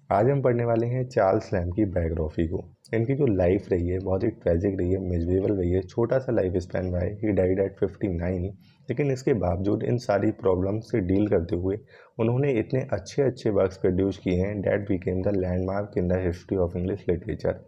आज हम पढ़ने वाले हैं चार्ल्स लैम्ब की बायोग्राफी को। इनकी जो लाइफ रही है बहुत ही ट्रेजिक रही है, मिजरेबल रही है। छोटा सा लाइफ स्पैन रहा है, ही डाइड एट 59। लेकिन इसके बावजूद इन सारी प्रॉब्लम से डील करते हुए उन्होंने इतने अच्छे अच्छे वर्क्स प्रोड्यूस किए हैं that became the landmark in the history of English literature.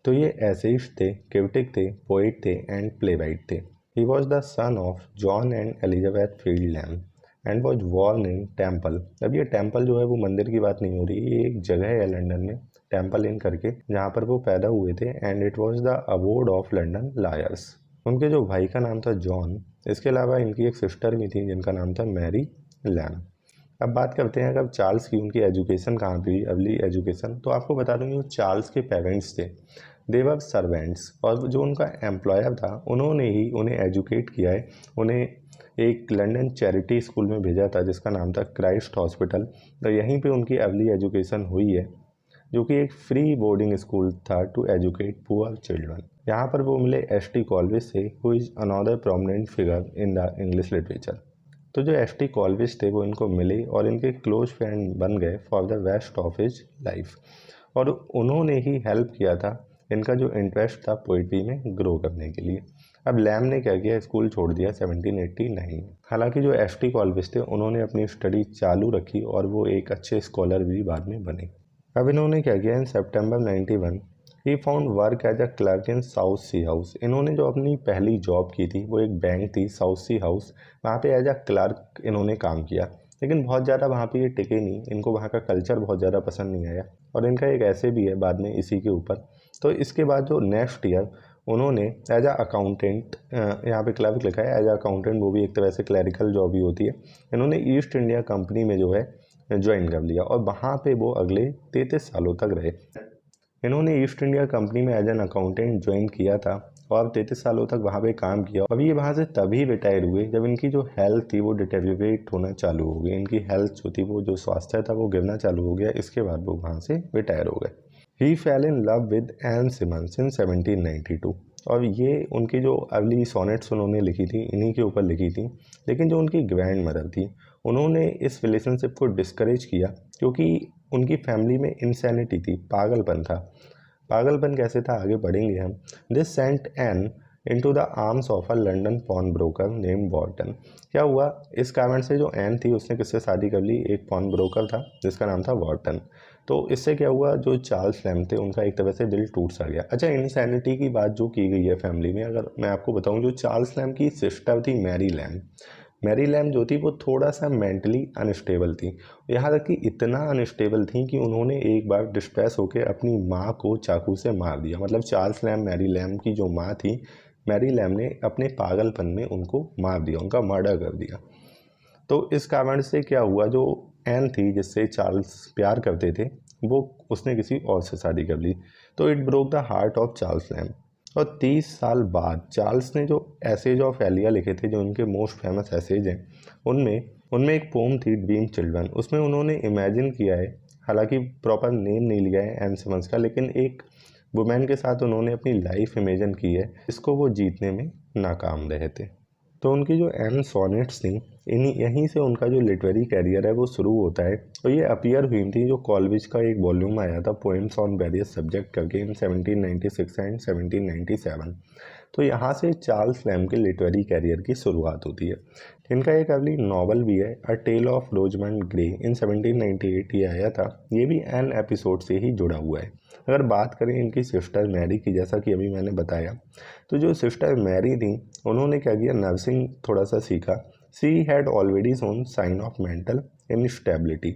तो ये एसेइस्ट थे, क्रिटिक थे, पोइट थे एंड प्लेराइट थे। He was the son of John and Elizabeth field lamb and was born in temple. अब ये टेम्पल जो है वो मंदिर की बात नहीं हो रही, ये एक जगह है लंदन में, टेम्पल इन करके, जहाँ पर वो पैदा हुए थे। And it was the abode of London lawyers. उनके जो भाई का नाम था जॉन, इसके अलावा इनकी एक सिस्टर भी थी जिनका नाम था मैरी लैम्ब। अब बात करते हैं अगर चार्ल्स की, उनकी एजुकेशन कहाँ पे हुई, अर्ली एजुकेशन। तो आपको बता दूँ, जो चार्ल्स के पेरेंट्स थे दे वर सर्वेंट्स, और जो उनका एम्प्लॉयर था उन्होंने ही उन्हें एजुकेट किया है। उन्हें एक लंदन चैरिटी स्कूल में भेजा था जिसका नाम था क्राइस्ट हॉस्पिटल। तो यहीं पे उनकी अर्ली एजुकेशन हुई है, जो कि एक फ्री बोर्डिंग स्कूल था टू एजुकेट पुअर चिल्ड्रन। यहाँ पर वो मिले एस.टी. कॉलवेज से, who is another prominent figure in the English literature. तो जो एस.टी. कॉलवेज थे वो इनको मिले और इनके क्लोज फ्रेंड बन गए for the rest of his life. और उन्होंने ही हेल्प किया था इनका जो इंटरेस्ट था पोइट्री में ग्रो करने के लिए। अब लैम ने क्या किया, स्कूल छोड़ दिया 1789 में। हालांकि जो एस.टी. कॉलवेज थे उन्होंने अपनी स्टडी चालू रखी और वो एक अच्छे स्कॉलर भी बाद में बने। अब इन्होंने क्या किया, in September 91 he found work as a clerk in South Sea House. इन्होंने जो अपनी पहली जॉब की थी वो एक बैंक थी साउथ सी हाउस, वहाँ पे एज अ क्लर्क इन्होंने काम किया। लेकिन बहुत ज़्यादा वहाँ पे ये टिके नहीं, इनको वहाँ का कल्चर बहुत ज़्यादा पसंद नहीं आया। और इनका एक ऐसे भी है बाद में इसी के ऊपर। तो इसके बाद जो नेक्स्ट ईयर उन्होंने एज अ अकाउंटेंट, यहाँ पे क्लर्क लिखा है, एज अ अकाउंटेंट, वो भी एक तरह से क्लरिकल जॉब ही होती है। इन्होंने ईस्ट इंडिया कंपनी में जो है ज्वाइन कर लिया और वहाँ पे वो अगले 33 सालों तक रहे। इन्होंने ईस्ट इंडिया कंपनी में एज एन अकाउंटेंट ज्वाइन किया था और 33 सालों तक वहाँ पे काम किया। अभी ये वहाँ से तभी रिटायर हुए जब इनकी जो हेल्थ थी वो डिटेरियोरेट होना चालू हो गई। इनकी हेल्थ जो थी, वो जो स्वास्थ्य था वो गिरना चालू हो गया। इसके बाद वो वहाँ से रिटायर हो गए। He fell in love with Ann Simmons in 1792। और ये उनकी जो अर्ली सोनेट्स उन्होंने लिखी थी इन्हीं के ऊपर लिखी थी। लेकिन जो उनकी ग्रैंड मदर थी उन्होंने इस रिलेशनशिप को डिस्करेज किया, क्योंकि उनकी फैमिली में इंसैनिटी थी, पागलपन था। पागलपन कैसे था आगे बढ़ेंगे हम। This sent an into the arms of a London pawn broker name Wharton. क्या हुआ, इस कारण से जो एन थी उसने किससे शादी कर ली, एक पॉन ब्रोकर था जिसका नाम था वॉर्टन। तो इससे क्या हुआ, जो चार्ल्स लैम्ब थे उनका एक तरह से दिल टूट सा गया। अच्छा, इंसैनिटी की बात जो की गई है फैमिली में, अगर मैं आपको बताऊं, जो चार्ल्स लैम्ब की सिस्टर थी मैरी लैम्ब, मैरी लैम्ब जो थी वो थोड़ा सा मेंटली अनस्टेबल थी। यहाँ तक कि इतना अनस्टेबल थी कि उन्होंने एक बार डिस्ट्रेस होकर अपनी माँ को चाकू से मार दिया। मतलब चार्ल्स लैम्ब, मैरी लैम्ब की जो माँ थी, मैरी लैम्ब ने अपने पागलपन में उनको मार दिया, उनका मर्डर कर दिया। तो इस कारण से क्या हुआ, जो एन थी जिससे चार्ल्स प्यार करते थे, वो उसने किसी और से शादी कर ली। तो it broke the heart of Charles lamb. और 30 साल बाद चार्ल्स ने जो एसेज ऑफ एलिया लिखे थे, जो उनके मोस्ट फेमस एसेज हैं, उनमें उनमें एक पोम थी ड्रीम चिल्ड्रन। उसमें उन्होंने इमेजिन किया है, हालांकि प्रॉपर नेम नहीं लिया है एन सिमंस का, लेकिन एक वुमेन के साथ उन्होंने अपनी लाइफ इमेजिन की है, इसको वो जीतने में नाकाम रहे थे। तो उनकी जो एन सोनेट्स थी, इन्हीं यहीं से उनका जो लिटरेरी कैरियर है वो शुरू होता है। और ये अपीयर हुई थी, जो कॉलविज का एक वॉल्यूम आया था पोएम्स ऑन वेरियस सब्जेक्ट करके, इन 1796 एंड 1797। तो यहाँ से चार्ल्स लैम्ब के लिटरेरी कैरियर की शुरुआत होती है। इनका एक अर्ली नावल भी है, अ टेल ऑफ रोजमंड ग्रे, इन 1798 ये आया था। ये भी एन एपिसोड से ही जुड़ा हुआ है। अगर बात करें इनकी सिस्टर मैरी की, जैसा कि अभी मैंने बताया, तो जो सिस्टर मैरी थी उन्होंने क्या किया, नर्सिंग थोड़ा सा सीखा। She had already shown sign of mental instability.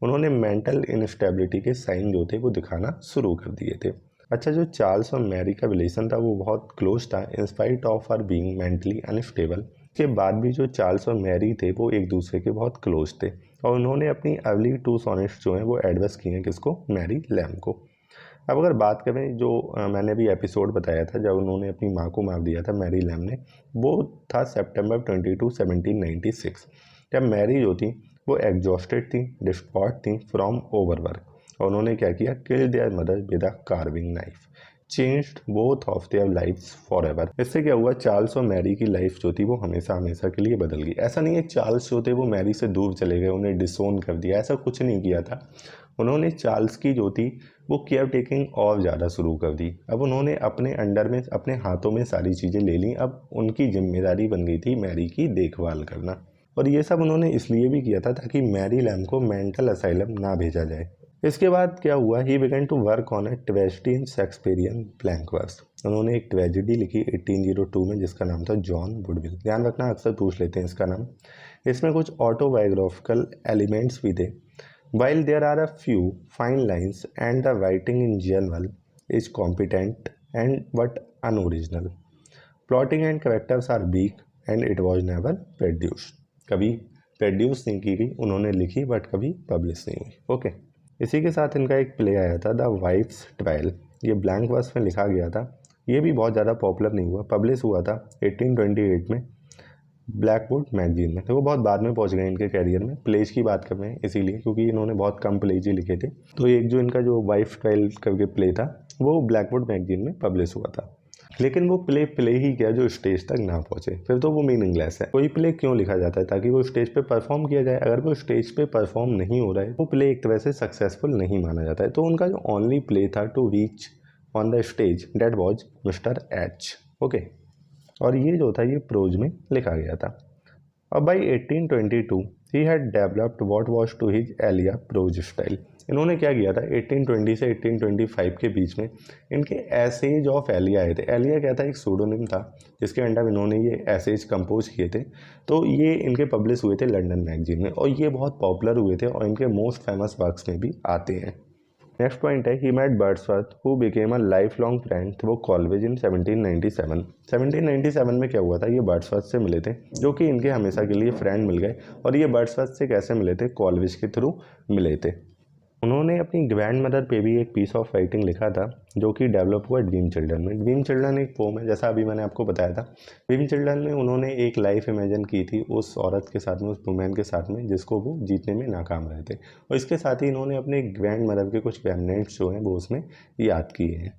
उन्होंने मेंटल इनस्टेबिलिटी के साइन जो थे वो दिखाना शुरू कर दिए थे। अच्छा, जो चार्ल्स और मैरी का रिलेशन था वो बहुत क्लोज था, in spite of her being mentally unstable. के बाद भी जो चार्ल्स और मैरी थे वो एक दूसरे के बहुत क्लोज थे। और उन्होंने अपनी अर्ली 2 सोनेट्स जो हैं वो एडवर्स किए हैं किसको, मैरी लैम्ब को। अब अगर बात करें, जो मैंने भी एपिसोड बताया था जब उन्होंने अपनी माँ को मार दिया था मैरी लैम्ब ने, वो था सितंबर 22, 1796। जब मैरी जो थी वो एग्जॉस्टेड थी, डिस्ट्रॉयड थी फ्रॉम ओवरवर्क, और उन्होंने क्या किया, kill their mother with a carving knife, changed both of their lifes for ever. इससे क्या हुआ, चार्ल्स और मैरी की लाइफ जो थी वो हमेशा हमेशा के लिए बदल गई। ऐसा नहीं है चार्ल्स जो थे वो मैरी से दूर चले गए, उन्हें डिसोन कर दिया, ऐसा कुछ नहीं किया था। उन्होंने चार्ल्स की जो थी वो केयर टेकिंग और ज़्यादा शुरू कर दी। अब उन्होंने अपने अंडर में, अपने हाथों में सारी चीज़ें ले ली। अब उनकी जिम्मेदारी बन गई थी मैरी की देखभाल करना, और ये सब उन्होंने इसलिए भी किया था ताकि मैरी लैम्ब को मेंटल असाइलम ना भेजा जाए। इसके बाद क्या हुआ, he began to work on a tragedy in Shakespearian blank verse. उन्होंने एक ट्रेजेडी लिखी 1802 में जिसका नाम था जॉन वुडविल। ध्यान रखना, अक्सर पूछ लेते हैं इसका नाम। इसमें कुछ ऑटोबायोग्राफिकल एलिमेंट्स भी थे। While there are a few fine lines and the writing in general is competent and but unoriginal, plotting and characters are weak and it was never produced। कभी प्रोड्यूस नहीं की गई, उन्होंने लिखी बट कभी publish नहीं हुई। ओके, इसी के साथ इनका एक प्ले आया था द वाइफ्स ट्रायल। ये ब्लैंक वर्स में लिखा गया था। ये भी बहुत ज़्यादा पॉपुलर नहीं हुआ, पब्लिश हुआ था 1828 में ब्लैकवुड मैगजीन में। तो वो बहुत बाद में पहुंच गए इनके कैरियर में। प्लेज की बात कर रहे हैं इसीलिए, क्योंकि इन्होंने बहुत कम प्लेज ही लिखे थे। तो एक जो इनका जो वाइफ ट्रायल करके प्ले था वो ब्लैकवुड मैगजीन में पब्लिश हुआ था। लेकिन वो प्ले ही क्या जो स्टेज तक ना पहुंचे, फिर तो वो मीनिंगलेस है। कोई प्ले क्यों लिखा जाता है? ताकि वो स्टेज पे परफॉर्म किया जाए। अगर वो स्टेज पे परफॉर्म नहीं हो रहा है वो प्ले एक तरह से सक्सेसफुल नहीं माना जाता है। तो उनका जो ओनली प्ले था to reach on the stage date was Mister H. Okay, और ये जो था ये प्रोज में लिखा गया था। अब by 1822 he had developed what was to his Elia prose style. इन्होंने क्या किया था, 1820 से 1825 के बीच में इनके एसेज ऑफ एलिया आए थे। एलिया क्या था, एक सूडोनिम था जिसके अंडर इन्होंने ये एसेज कंपोज किए थे। तो ये इनके पब्लिश हुए थे लंदन मैगजीन में, और ये बहुत पॉपुलर हुए थे और इनके मोस्ट फेमस वर्क्स में भी आते हैं। नेक्स्ट पॉइंट है, he met Wordsworth who became a lifelong friend through college in 1797। 1797 में क्या हुआ था, ये वर्ड्सवर्थ से मिले थे जो कि इनके हमेशा के लिए फ्रेंड मिल गए। और ये वर्ड्सवर्थ से कैसे मिले थे, कॉलेज के थ्रू मिले थे। उन्होंने अपनी ग्रैंड मदर पे भी एक पीस ऑफ राइटिंग लिखा था जो कि डेवलप हुआ ड्रीम चिल्ड्रन में। ड्रीम चिल्ड्रन एक पोम है, जैसा अभी मैंने आपको बताया था। ड्रीम चिल्ड्रन में उन्होंने एक लाइफ इमेजिन की थी उस औरत के साथ में, उस वुमेन के साथ में जिसको वो जीतने में नाकाम रहे थे। और इसके साथ ही इन्होंने अपने ग्रैंड मदर के कुछ रेमिनेंट्स जो हैं वो उसमें याद किए हैं।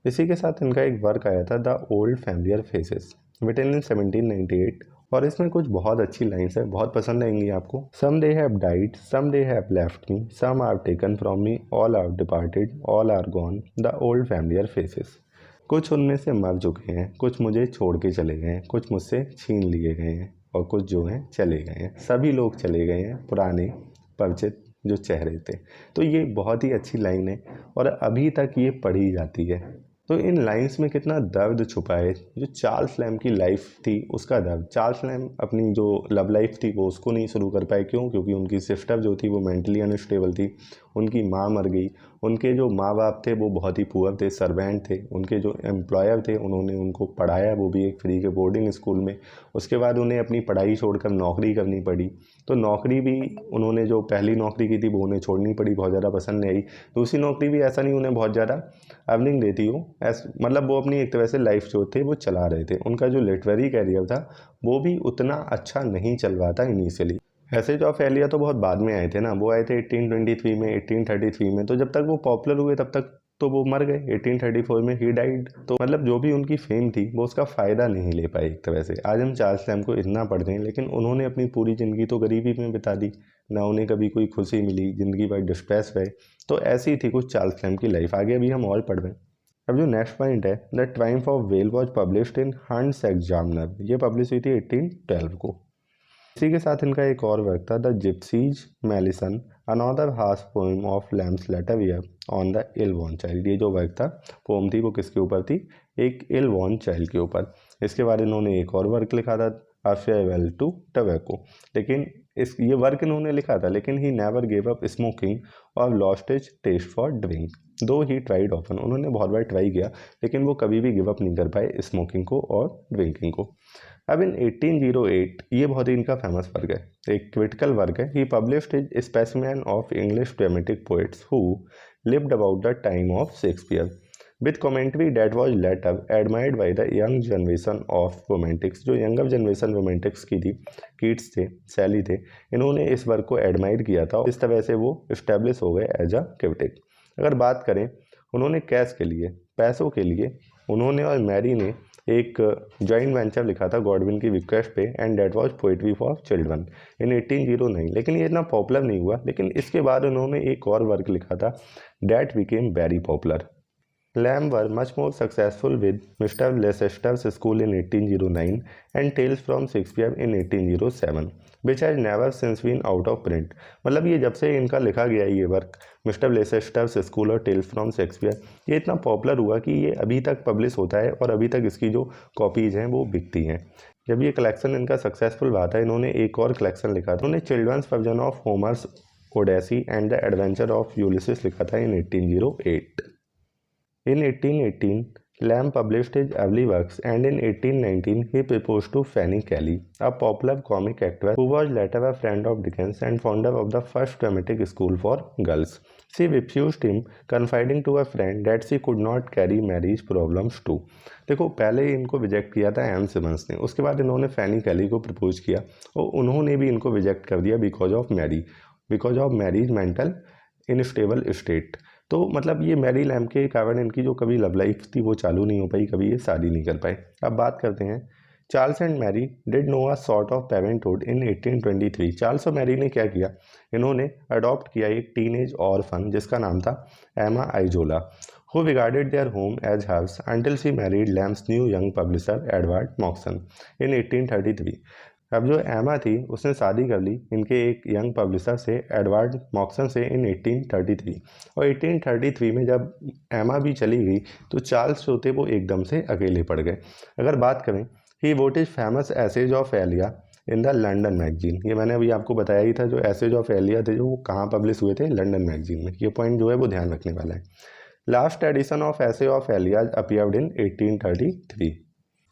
इसी के साथ इनका एक वर्क आया था the old familiar faces, written in 1798। और इसमें कुछ बहुत अच्छी लाइन्स है, बहुत पसंद आएंगी आपको। Some they have died, some they have left me, some are taken from me, all are departed, all are gone, the old familiar faces. कुछ उनमें से मर चुके हैं, कुछ मुझे छोड़ के चले गए हैं, कुछ मुझसे छीन लिए गए हैं, और कुछ जो हैं चले गए हैं। सभी लोग चले गए हैं, पुराने परिचित जो चेहरे थे। तो ये बहुत ही अच्छी लाइन है और अभी तक ये पढ़ी जाती है। तो इन लाइंस में कितना दर्द छुपा है। जो चार्ल्स लैम्ब की लाइफ थी उसका दर्द, चार्ल्स लैम्ब अपनी जो लव लाइफ थी वो उसको नहीं शुरू कर पाए। क्यों? क्योंकि उनकी सिस्टर जो थी वो मेंटली अनस्टेबल थी, उनकी माँ मर गई, उनके जो माँ बाप थे वो बहुत ही पुअर थे, सर्वेंट थे, उनके जो एम्प्लॉयर थे उन्होंने उनको पढ़ाया, वो भी एक फ्री के बोर्डिंग स्कूल में। उसके बाद उन्हें अपनी पढ़ाई छोड़कर नौकरी करनी पड़ी। तो नौकरी भी उन्होंने जो पहली नौकरी की थी वो उन्हें छोड़नी पड़ी, बहुत ज़्यादा पसंद नहीं आई। दूसरी नौकरी भी ऐसा नहीं उन्हें बहुत ज़्यादा अर्निंग देती हो, मतलब वो अपनी एक तरह से लाइफ जो थे वो चला रहे थे। उनका जो लिटरेरी कैरियर था वो भी उतना अच्छा नहीं चल रहा था इनिशियली। एसेज ऑफ एलिया तो बहुत बाद में आए थे ना, वो आए थे 1823 में, 1833 में। तो जब तक वो पॉपुलर हुए तब तक तो वो मर गए। 1834 में ही डाइड। तो मतलब जो भी उनकी फेम थी वो उसका फ़ायदा नहीं ले पाई एक तरह से। आज हम चार्ल्स लैम्ब को इतना पढ़ते हैं, लेकिन उन्होंने अपनी पूरी ज़िंदगी तो गरीबी में बिता दी, ना उन्हें कभी कोई खुशी मिली, ज़िंदगी भर डिस्ट्रेस रहे। तो ऐसी थी कुछ चार्ल्स लैम्ब की लाइफ। आगे अभी हम और पढ़ रहे हैं। अब जो नेक्स्ट पॉइंट है, the Triumph of well was published in hunts examiner. ये पब्लिश हुई थी 1812 को। इसी के साथ इनका एक और वर्क था the Gipsy's Malison, another harsh poem of Lamb's later year on the ill worn child. ये जो वर्क था, पोम थी, वो किसके ऊपर थी? एक इल वॉर्न चाइल्ड के ऊपर। इसके बाद इन्होंने एक और वर्क लिखा था अ फेयरवेल टू टबैको। लेकिन ये वर्क इन्होंने लिखा था, लेकिन he never give up smoking और lost his taste for drink though he tried often. उन्होंने बहुत बार ट्राई किया लेकिन वो कभी भी गिव अप नहीं कर पाए स्मोकिंग को और ड्रिंकिंग को। अब इन 1808 ये बहुत ही इनका फेमस वर्क है, एक क्रिटिकल वर्क है। He published his specimen of English dramatic poets who lived about the time of Shakespeare with commentary that was later admired by the young generation of romantics. जो younger generation romantics की थी, Keats थे, सैली थे, इन्होंने इस work को admire किया था। इस तरह से वो इस्टेब्लिश हो गए एज अ क्रिटिक। अगर बात करें उन्होंने कैश के लिए, पैसों के लिए, उन्होंने और मैरी ने एक जॉइंट वेंचर लिखा था गॉडविन की रिक्वेस्ट पे, and that was poetry for children in 1809। लेकिन ये इतना पॉपुलर नहीं हुआ। लेकिन इसके बाद उन्होंने एक और वर्क लिखा था that became very popular. Lamb were much more successful with Mr. Leicester's School in 1809 and Tales from Shakespeare in 1807, which has never since been out of print। मतलब ये जब से इनका लिखा गया ये वर्क मिस्टर लेसेस्टर्स स्कूल और टेल्स फ्रॉम शेक्सपियर, ये इतना पॉपुलर हुआ कि ये अभी तक पब्लिश होता है और अभी तक इसकी जो कॉपीज़ हैं वो बिकती हैं। जब ये कलेक्शन इनका सक्सेसफुल हुआ था, इन्होंने एक और कलेक्शन लिखा था। उन्होंने children's version of Homer's Odyssey and the adventure of Ulysses लिखा था इन 1808। In 1818, Lamb published his early works, and in 1819 he proposed to Fanny Kelly, a popular comic actress who was later a friend of Dickens and founder of the first dramatic school for girls. She refused him, confiding to a friend that she could not carry Mary's problems too। देखो, पहले इनको reject किया था M Simmons ने, उसके बाद इन्होंने फैनी कैली को प्रपोज किया और उन्होंने भी इनको रिजेक्ट कर दिया because of Mary's mental instable state. तो मतलब ये मैरी लैम्ब के कारण इनकी जो कभी लव लाइफ थी वो चालू नहीं हो पाई, कभी ये शादी नहीं कर पाए। अब बात करते हैं Charles and Mary did know a sort of parenthood in 1823। Charles और मैरी ने क्या किया, इन्होंने अडॉप्ट किया एक टीनेज ऑर्फन जिसका नाम था एमा आइजोला, who regarded their home as hers until she married Lamb's new young publisher Edward Moxon in 1833। अब जो एमा थी उसने शादी कर ली इनके एक यंग पब्लिशर से, एडवर्ड मॉक्सन से, इन 1833। और 1833 में जब एमा भी चली गई तो चार्ल्स जो थे वो एकदम से अकेले पड़ गए। अगर बात करें he wrote his famous essays of Elia in the London Magazine, ये मैंने अभी आपको बताया ही था, जो एसेज ऑफ एलिया थे जो वो कहाँ पब्लिश हुए थे, लंडन मैगजीन में। ये पॉइंट जो है वो ध्यान रखने वाला है। Last edition of essay of Elia appeared in 1833।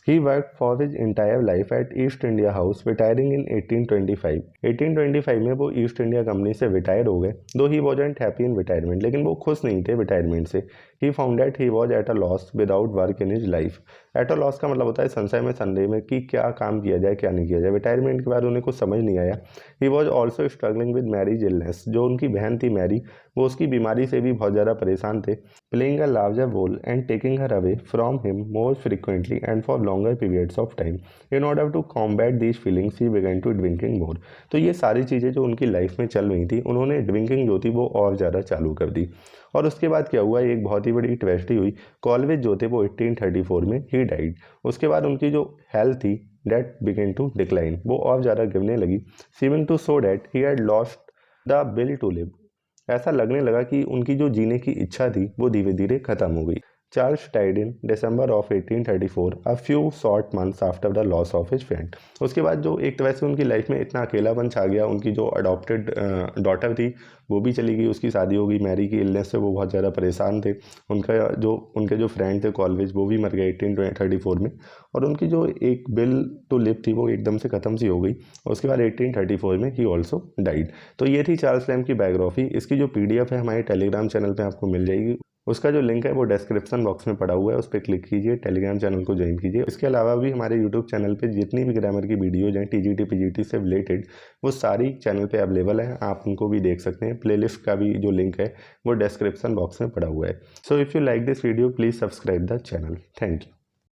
He worked for his entire life at East India House, retiring in 1825। 1825 में वो ईस्ट इंडिया कंपनी से रिटायर हो गए। दो he wasn't happy in retirement, लेकिन वो खुश नहीं थे रिटायरमेंट से। He found that he was at a loss without work in his life. At a loss का मतलब होता है संशय में संदेह में कि क्या काम किया जाए क्या नहीं किया जाए। रिटायरमेंट के बाद उन्हें कुछ समझ नहीं आया। He was also struggling with Mary's illness, जो उनकी बहन थी मैरी, वो उसकी बीमारी से भी बहुत ज़्यादा परेशान थे। Playing a larger role and taking her away from him more frequently and for longer periods of time. In order to combat these feelings he began to drinking more. तो ये सारी चीज़ें जो उनकी लाइफ में चल रही थी, उन्होंने ड्रिंकिंग जो थी वो और ज़्यादा चालू कर दी। और उसके बाद क्या हुआ, एक बहुत ही बड़ी ट्रेजेडी हुई। कॉलवेज जो थे वो 1834 में ही डाइड। उसके बाद उनकी जो हेल्थ थी दैट बिगन टू डिक्लाइन, वो और ज़्यादा गिरने लगी, seeming to so that he had lost the will to live. ऐसा लगने लगा कि उनकी जो जीने की इच्छा थी वो धीरे धीरे खत्म हो गई। Charles died in December of 1834, a few short months after the loss of his friend. उसके बाद जो एक तरह से उनकी लाइफ में इतना अकेलापन छा गया, उनकी जो अडॉप्टेड डॉटर थी वो भी चली गई, उसकी शादी हो गई, मैरी की इलनेस से वो बहुत ज़्यादा परेशान थे, उनके जो फ्रेंड थे कॉलेज वो भी मर गए 1834 में, और उनकी जो एक बिल टू लिव थी वो एकदम से ख़त्म सी हो गई। और उसके बाद 1834 में ही ऑल्सो डाइड। तो ये थी चार्ल्स लैम्ब की बायोग्राफी। इसकी जो PDF है हमारे टेलीग्राम चैनल पर आपको मिल जाएगी, उसका जो लिंक है वो डिस्क्रिप्शन बॉक्स में पड़ा हुआ है, उस पर क्लिक कीजिए, टेलीग्राम चैनल को ज्वाइन कीजिए। इसके अलावा भी हमारे यूट्यूब चैनल पे जितनी भी ग्रामर की वीडियोज हैं TGT PGT से रिलेटेड, वो सारी चैनल पे अवेलेबल है, आप उनको भी देख सकते हैं। प्लेलिस्ट का भी जो लिंक है वो डिस्क्रिप्शन बॉक्स में पड़ा हुआ है। So if you like this video please subscribe the channel. Thank you.